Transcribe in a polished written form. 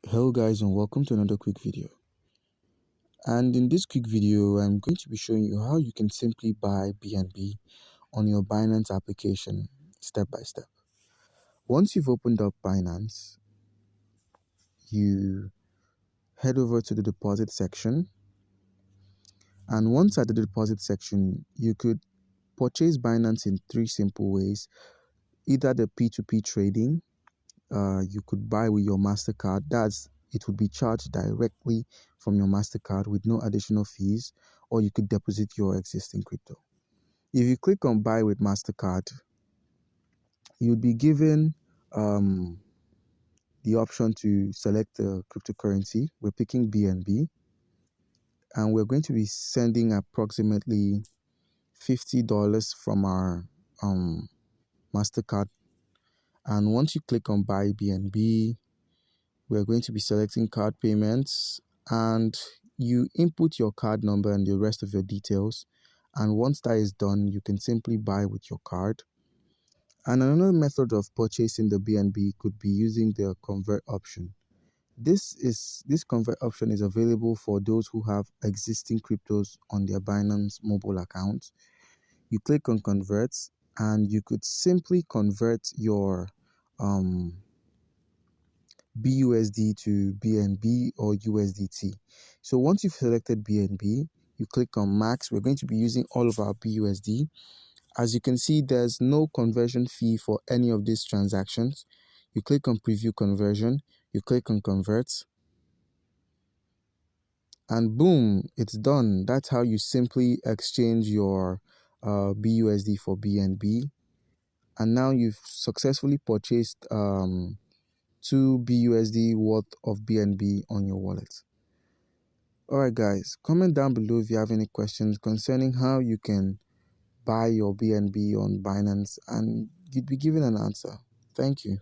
Hello guys, and welcome to another quick video. And in this quick video, I'm going to be showing you how you can simply buy BNB on your Binance application step by step. Once you've opened up Binance, you head over to the deposit section. And once at the deposit section, you could purchase Binance in three simple ways. Either the P2P trading, you could buy with your MasterCard. It would be charged directly from your MasterCard with no additional fees, or you could deposit your existing crypto. If you click on buy with MasterCard, you'd be given the option to select the cryptocurrency. We're picking BNB, and we're going to be sending approximately $50 from our MasterCard. And once you click on buy BNB, we're going to be selecting card payments, and you input your card number and the rest of your details. And once that is done, you can simply buy with your card. And another method of purchasing the BNB could be using the convert option. This convert option is available for those who have existing cryptos on their Binance mobile account. You click on convert, and you could simply convert your BUSD to BNB or USDT. So once you've selected BNB, you click on max. We're going to be using all of our BUSD. As you can see, there's no conversion fee for any of these transactions. You click on preview conversion, you click on convert, and boom, it's done. That's how you simply exchange your BUSD for BNB. And now you've successfully purchased 2 BUSD worth of BNB on your wallet. Alright guys, comment down below if you have any questions concerning how you can buy your BNB on Binance, and you'd be given an answer. Thank you.